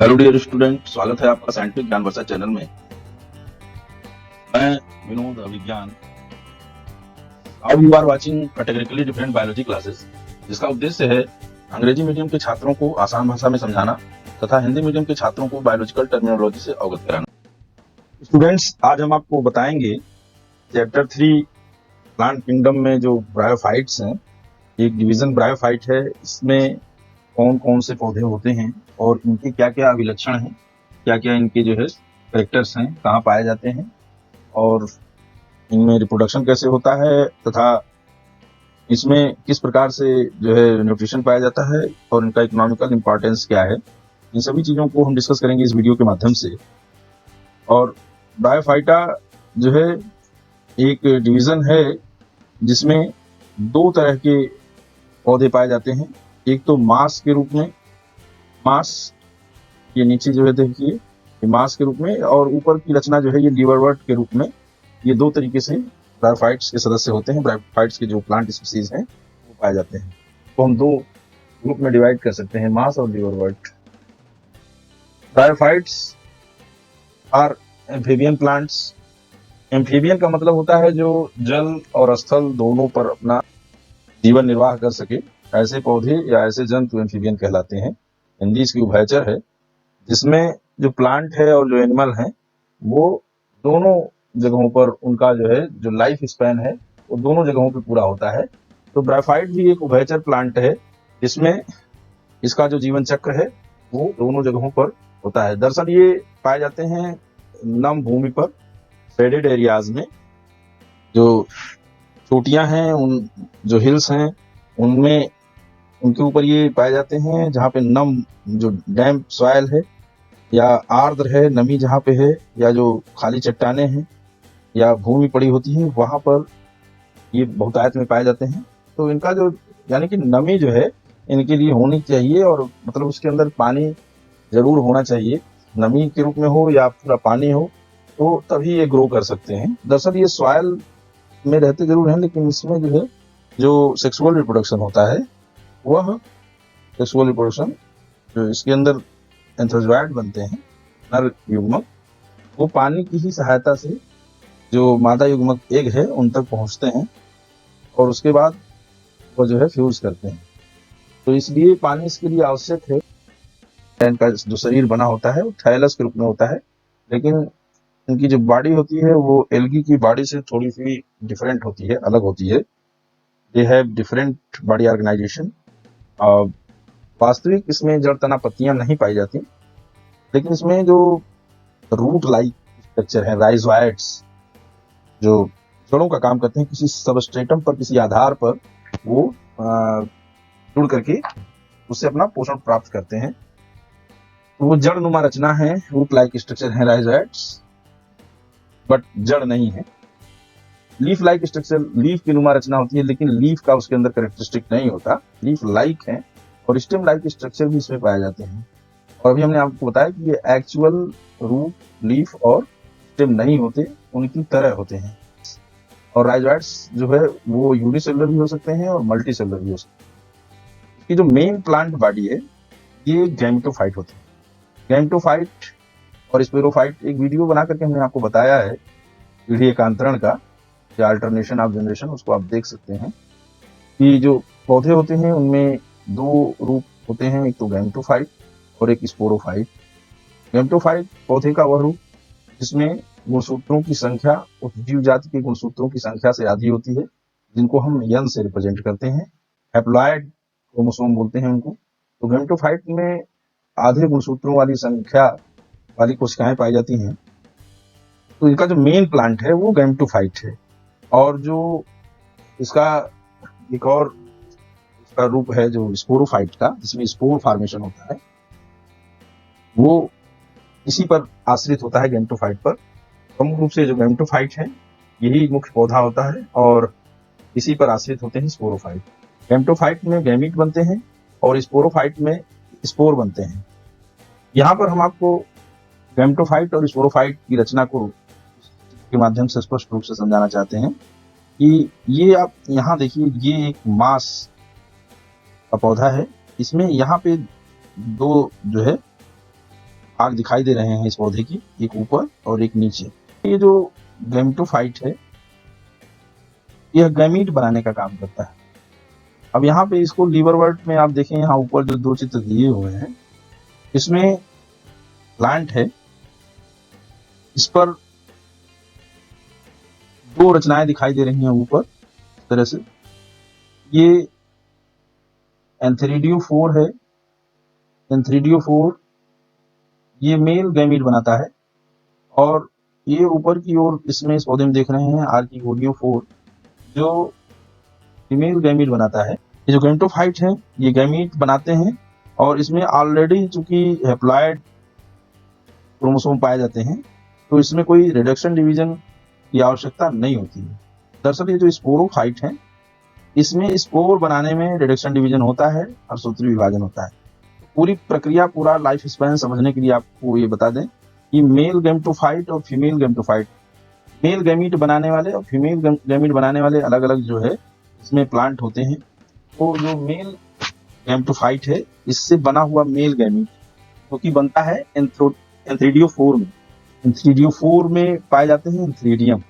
Hello dear student, स्वागत है आपका साइंटिफिक ज्ञान वर्षा चैनल में। मैं Vinod Abhigyan. Now you are watching categorically different biology classes, जिसका उद्देश्य है अंग्रेजी मीडियम के छात्रों को आसान भाषा में समझाना तथा हिंदी मीडियम के छात्रों को बायोलॉजिकल टर्मिनोलॉजी से अवगत कराना। स्टूडेंट्स, आज हम आपको बताएंगे चैप्टर 3 प्लांट किंगडम में जो ब्रायोफाइट्स हैं, एक डिवीजन ब्रायोफाइट है। इसमें कौन कौन से पौधे होते हैं और इनके क्या क्या विलक्षण हैं, क्या क्या इनके जो है कैरेक्टर्स हैं, कहाँ पाए जाते हैं और इनमें रिप्रोडक्शन कैसे होता है तथा इसमें किस प्रकार से जो है न्यूट्रिशन पाया जाता है और इनका इकोनॉमिकल इंपॉर्टेंस क्या है, इन सभी चीज़ों को हम डिस्कस करेंगे इस वीडियो के माध्यम से। और ब्रायोफाइटा जो है एक डिवीज़न है जिसमें दो तरह के पौधे पाए जाते हैं। एक तो मास के रूप में, मास ये नीचे जो है देखिए ये मास के रूप में, और ऊपर की रचना जो है ये लीवरवर्ट के रूप में। ये दो तरीके से ब्रायोफाइट्स के सदस्य होते हैं। ब्रायोफाइट्स के जो प्लांट स्पीसीज हैं वो पाए जाते हैं, तो हम दो ग्रुप में डिवाइड कर सकते हैं, मास और liverwort. Bryophytes are amphibian plants. Amphibian का मतलब होता है जो जल और स्थल दोनों पर अपना जीवन निर्वाह कर सके। ऐसे पौधे या ऐसे जंतु एम्फीबियन कहलाते हैं। हिंदी इसकी उभयचर है, जिसमें जो प्लांट है और जो एनिमल है वो दोनों जगहों पर उनका जो है जो लाइफ स्पैन है वो दोनों जगहों पे पूरा होता है। तो ब्रायोफाइट भी एक उभयचर प्लांट है, जिसमें इसका जो जीवन चक्र है वो दोनों जगहों पर होता है। दरअसल ये पाए जाते हैं नम भूमि पर, शेडेड एरियाज में। जो चोटियां हैं, उन जो हिल्स हैं उनमें उनके ऊपर ये पाए जाते हैं जहाँ पे नम जो डैम्प सॉइल है या आर्द्र है, नमी जहाँ पे है, या जो खाली चट्टाने हैं या भूमि पड़ी होती है वहाँ पर ये बहुतायत में पाए जाते हैं। तो इनका जो यानी कि नमी जो है इनके लिए होनी चाहिए, और मतलब उसके अंदर पानी जरूर होना चाहिए, नमी के रूप में हो या पूरा पानी हो, तो तभी ये ग्रो कर सकते हैं। दरअसल ये सॉइल में रहते जरूर हैं, लेकिन इसमें जो है जो सेक्सुअल रिप्रोडक्शन होता है वह सेक्सुअल रिप्रोडक्शन जो इसके अंदर एंथ्रोजोइड बनते हैं, नर युग्मक, वो पानी की ही सहायता से जो मादा युग्मक एग है उन तक पहुंचते हैं और उसके बाद वो जो है फ्यूज करते हैं। तो इसलिए पानी इसके लिए आवश्यक है। इनका जो शरीर बना होता है वो थायलस के रूप में होता है, लेकिन इनकी जो बॉडी होती है वो एल्गी की बॉडी से थोड़ी सी डिफरेंट होती है, अलग होती है। They have different body organisation. वास्तविक इसमें जड़ तना पत्तियां नहीं पाई जाती, लेकिन इसमें जो रूट लाइक स्ट्रक्चर है, राइजोइड्स, जो जड़ों का काम करते हैं, किसी सबस्ट्रेटम पर, किसी आधार पर वो जुड़ करके उससे अपना पोषण प्राप्त करते हैं। तो वो जड़ नुमा रचना है, रूट लाइक स्ट्रक्चर है राइजोइड्स, बट जड़ नहीं है। लीफ लाइक स्ट्रक्चर, लीफ की नुमा रचना होती है, लेकिन लीफ का उसके अंदर कैरेक्टरिस्टिक नहीं होता, लीफ लाइक है। और स्टेम लाइक स्ट्रक्चर भी इसमें पाए जाते हैं। और अभी हमने आपको बताया कि ये एक्चुअल रूट, लीफ और स्टेम नहीं होते, उनकी तरह होते हैं। और राइजोइड्स जो है वो यूनिसेलुलर भी हो सकते हैं और मल्टी सेलुलर भी हो सकते हैं। इसकी जो मेन प्लांट बॉडी है ये गैमेटोफाइट होती है। गैमेटोफाइट और स्पोरोफाइट एक वीडियो बना करके हमने आपको बताया है, पीढ़ी एकांतरण का या अल्टरनेशन ऑफ जनरेशन, उसको आप देख सकते हैं कि जो पौधे होते हैं उनमें दो रूप होते हैं, एक तो गैमेटोफाइट और एक स्पोरोफाइट। गैमेटोफाइट पौधे का वह रूप जिसमें गुणसूत्रों की संख्या उस जीव जाति के गुणसूत्रों की संख्या से आधी होती है, जिनको हम यन से रिप्रेजेंट करते हैं। हैप्लॉइड क्रोमोसोम बोलते हैं उनको। तो गैमेटोफाइट में आधे गुणसूत्रों वाली संख्या वाली कोशिकाएं पाई जाती हैं। तो इनका जो मेन प्लांट है वो गैमेटोफाइट है। और जो इसका एक और इसका रूप है जो स्पोरोफाइट का, जिसमें स्पोर फॉर्मेशन होता है, वो इसी पर आश्रित होता है, गैमेटोफाइट पर। प्रमुख रूप से जो गैमेटोफाइट है यही मुख्य पौधा होता है और इसी पर आश्रित होते हैं स्पोरोफाइट। गैमेटोफाइट में गैमीट बनते हैं और स्पोरोफाइट में स्पोर बनते हैं। यहाँ पर हम आपको गैमेटोफाइट और स्पोरोफाइट की रचना को के माध्यम से स्पष्ट रूप से समझाना चाहते हैं कि ये आप यहाँ देखिए, ये एक मास का पौधा है। इसमें यहाँ पे दो जो है भाग दिखाई दे रहे हैं इस पौधे की, एक ऊपर और एक नीचे। ये जो गैमेटोफाइट है, यह गैमीट बनाने का काम करता है। अब यहाँ पे इसको लीवर वर्ड में आप देखें, यहाँ ऊपर जो 2 चित्र दिए हुए हैं, इसमें प्लांट है, इस पर 2 रचनाएं दिखाई दे रही हैं ऊपर इस तरह से। ये एंथेरिडियोफोर है। एंथेरिडियोफोर ये मेल गैमीट बनाता है, और ये ऊपर की ओर इसमें इस पौधे में देख रहे हैं आर्किगोनियोफोर, जो फीमेल गैमीट बनाता है। ये जो गैमेटोफाइट है, ये गैमीट बनाते हैं, और इसमें ऑलरेडी चूंकि हैप्लॉइड क्रोमोसोम पाए जाते हैं, तो इसमें कोई रिडक्शन डिवीजन की आवश्यकता नहीं होती है। दरअसल ये जो स्पोरोफाइट है, इसमें स्पोर बनाने में रिडक्शन डिवीजन होता है और सूत्री विभाजन होता है। पूरी प्रक्रिया, पूरा लाइफ स्पैन समझने के लिए आपको ये बता दें कि मेल गैमेटोफाइट और फीमेल गैमेटोफाइट, मेल गैमीट बनाने वाले और फीमेल गैमीट बनाने वाले अलग अलग जो है इसमें प्लांट होते हैं। तो जो मेल गैमेटोफाइट है, इससे बना हुआ मेल गैमीट जो कि बनता है एंथ्रीडियोफोर में। एंथ्रीडियोफोर में पाए जाते हैं एंथ्रीडियम,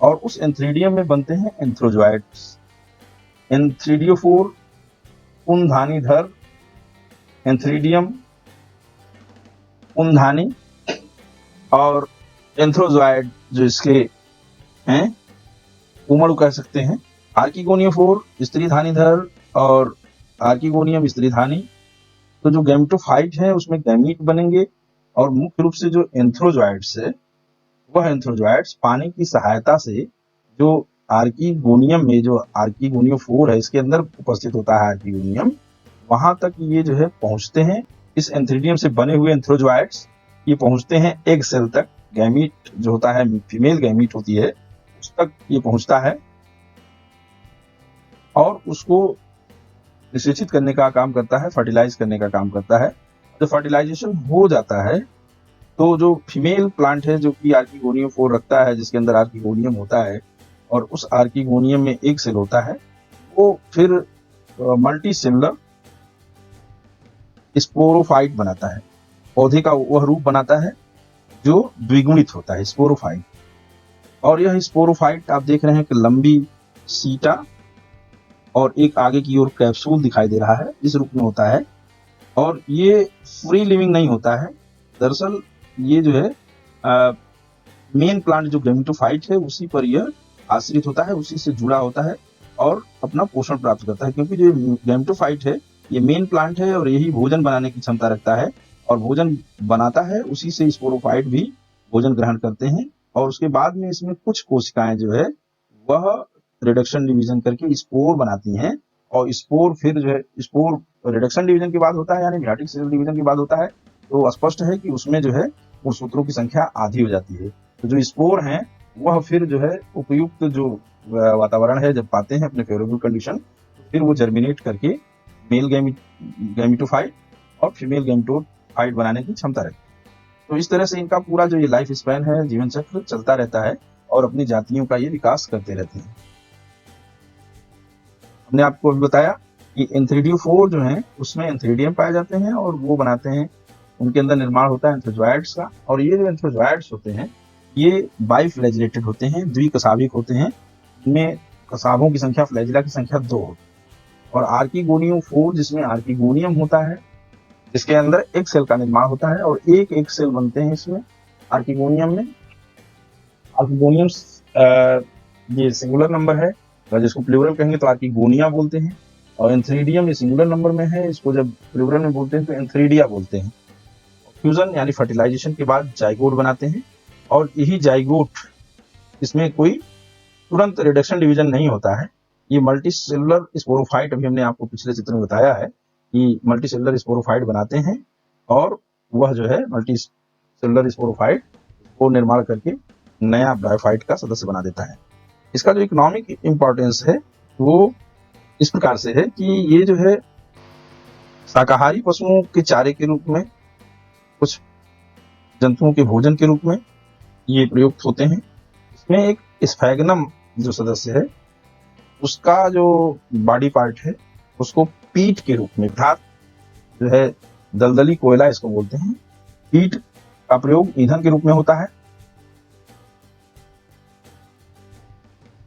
और उस एंथ्रीडियम में बनते हैं एंथ्रोजॉइड्स। एंथ्रीडियोफोर पुंधानीधर, एंथ्रीडियम पुंधानी, और एंथ्रोजॉइड जो इसके हैं उमड़ कह सकते हैं। आर्किगोनियोफोर स्त्रीधानीधर और आर्किगोनियम स्त्रीधानी। तो जो गैमेटोफाइट है उसमें गैमीट बनेंगे, और मुख्य रूप से जो एंथ्रोजॉइड्स है, वह एंथ्रोजॉइड्स पानी की सहायता से जो आर्किगोनियम में, जो आर्किगोनियोफोर है इसके अंदर उपस्थित होता है आर्किगोनियम, वहां तक ये जो है पहुंचते हैं। इस एंथ्रीडियम से बने हुए एंथ्रोजॉइड्स ये पहुंचते हैं एग सेल तक। गैमीट जो होता है, फीमेल गैमीट होती है, उस तक ये पहुंचता है और उसको निषेचित करने का काम करता है, फर्टिलाइज करने का काम करता है। जब फर्टिलाइजेशन हो जाता है, तो जो फीमेल प्लांट है, जो कि आर्किगोनियोफोर रखता है, जिसके अंदर आर्किगोनियम होता है, और उस आर्किगोनियम में एक सेल होता है, वो फिर मल्टी सेलुलर स्पोरोफाइट बनाता है। पौधे का वह रूप बनाता है जो द्विगुणित होता है, स्पोरोफाइट। और यह स्पोरोफाइट आप देख रहे हैं कि लंबी सीटा और एक आगे की ओर कैप्सूल दिखाई दे रहा है, इस रूप में होता है। और ये फ्री लिविंग नहीं होता है। दरअसल ये जो है मेन प्लांट जो गैमेटोफाइट है, उसी पर यह आश्रित होता है, उसी से जुड़ा होता है और अपना पोषण प्राप्त करता है। क्योंकि जो गैमेटोफाइट है, ये मेन प्लांट है और यही भोजन बनाने की क्षमता रखता है, और भोजन बनाता है, उसी से स्पोरोफाइट भी भोजन ग्रहण करते हैं। और उसके बाद में इसमें कुछ कोशिकाएं जो है वह रिडक्शन डिवीजन करके स्पोर बनाती हैं, और स्पोर फिर जो है, स्पोर रिडक्शन डिवीजन के बाद होता है, यानी म्योटिक सेल डिवीजन के बाद होता है। तो स्पष्ट है कि उसमें जो है गुणसूत्रों की संख्या आधी हो जाती है। तो जो स्पोर हैं वह फिर जो है उपयुक्त जो वातावरण है जब पाते हैं, अपने फेवरेबल कंडीशन, तो फिर वो जर्मिनेट करके मेल गैमेटोफाइट और फीमेल गैमेटोफाइट बनाने की क्षमता रखती है। तो इस तरह से इनका पूरा जो ये लाइफ स्पैन है, जीवन चक्र चलता रहता है, और अपनी जातियों का ये विकास करते रहते हैं। हमने आपको अभी बताया कि एंथ्रीडियोफोर जो है उसमें एंथ्रीडियम पाए जाते हैं, और वो बनाते हैं, उनके अंदर निर्माण होता है एंथ्रोजॉइड्स का। और ये जो एंथ्रोजॉइड्स होते हैं ये बाइफ्लैजिलेटेड होते हैं, द्विकशाभिक होते हैं। इनमें कशाभों की संख्या, फ्लैजिला की संख्या 2 होती है। और आर्किगोनियोफोर जिसमें आर्किगोनियम होता है, जिसके अंदर एक सेल का निर्माण होता है, और एक सेल बनते हैं इसमें आर्किगोनियम में। आर्किगोनियम्स ये सिंगुलर नंबर है, और जिसको प्लूरल कहेंगे तो आर्किगोनिया बोलते हैं। और एंथ्रीडियम ये सिंगुलर नंबर में है, इसको जब प्लूरल में बोलते हैं तो एंथ्रीडिया बोलते हैं। फ्यूजन यानी फर्टिलाइजेशन के बाद जाइगोट बनाते हैं, और यही जाइगोट, इसमें कोई तुरंत रिडक्शन डिवीजन नहीं होता है। ये मल्टी सेलुलर स्पोरोफाइट, अभी हमने आपको पिछले चित्र में बताया है कि मल्टी सेलुलर स्पोरोफाइट बनाते हैं, और वह जो है मल्टी सेलुलर स्पोरोफाइट को निर्माण करके नया ब्रायोफाइट का सदस्य बना देता है। इसका जो इकोनॉमिक इंपॉर्टेंस है वो इस प्रकार से है कि ये जो है शाकाहारी पशुओं के चारे के रूप में, कुछ जंतुओं के भोजन के रूप में ये प्रयुक्त होते हैं। इसमें एक स्फैगनम जो सदस्य है, उसका जो बॉडी पार्ट है उसको पीट के रूप में, अर्थात जो है दलदली कोयला इसको बोलते हैं, हीट का प्रयोग ईंधन के रूप में होता है।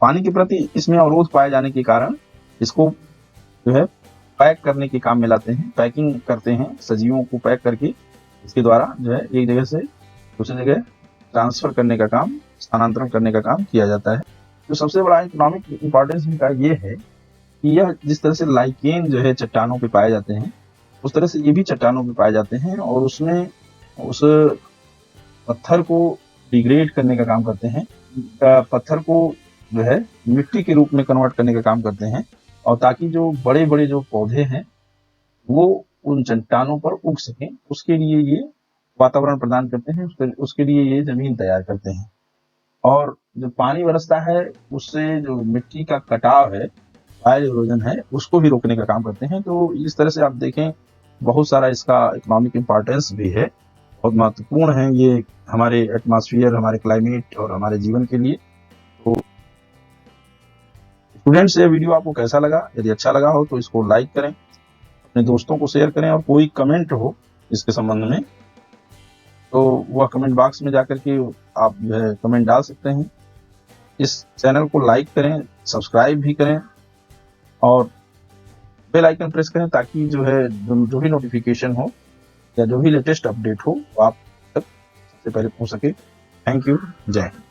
पानी के प्रति इसमें अवरोध पाए जाने के कारण इसको जो है पैक करने के काम में लाते हैं, पैकिंग करते हैं, सजीवों को पैक करके इसके द्वारा जो है एक जगह से दूसरी जगह ट्रांसफर करने का काम, स्थानांतरण करने का काम किया जाता है। जो सबसे बड़ा इकोनॉमिक इम्पोर्टेंस इनका ये है कि यह जिस तरह से लाइकेन जो है चट्टानों पे पाए जाते हैं, उस तरह से ये भी चट्टानों पे पाए जाते हैं और उसमें उस पत्थर को डिग्रेड करने का काम करते हैं, पत्थर को जो है मिट्टी के रूप में कन्वर्ट करने का काम करते हैं, और ताकि जो बड़े बड़े जो पौधे हैं वो उन चट्टानों पर उग सकें, उसके लिए ये वातावरण प्रदान करते हैं, उसके लिए ये जमीन तैयार करते हैं। और जो पानी बरसता है उससे जो मिट्टी का कटाव है, सॉइल इरोजन है, उसको भी रोकने का काम करते हैं। तो इस तरह से आप देखें बहुत सारा इसका इकोनॉमिक इम्पोर्टेंस भी है, बहुत महत्वपूर्ण है ये हमारे एटमॉस्फेयर, हमारे क्लाइमेट और हमारे जीवन के लिए। तो स्टूडेंट्स, ये वीडियो आपको कैसा लगा? यदि अच्छा लगा हो तो इसको लाइक करें, अपने दोस्तों को शेयर करें, और कोई कमेंट हो इसके संबंध में तो वह कमेंट बॉक्स में जाकर के आप जो है कमेंट डाल सकते हैं। इस चैनल को लाइक करें, सब्सक्राइब भी करें और बेल आइकन प्रेस करें ताकि जो है जो भी नोटिफिकेशन हो या जो भी लेटेस्ट अपडेट हो वो आप तक सबसे पहले पहुंच सके। Thank you. जय हिंद।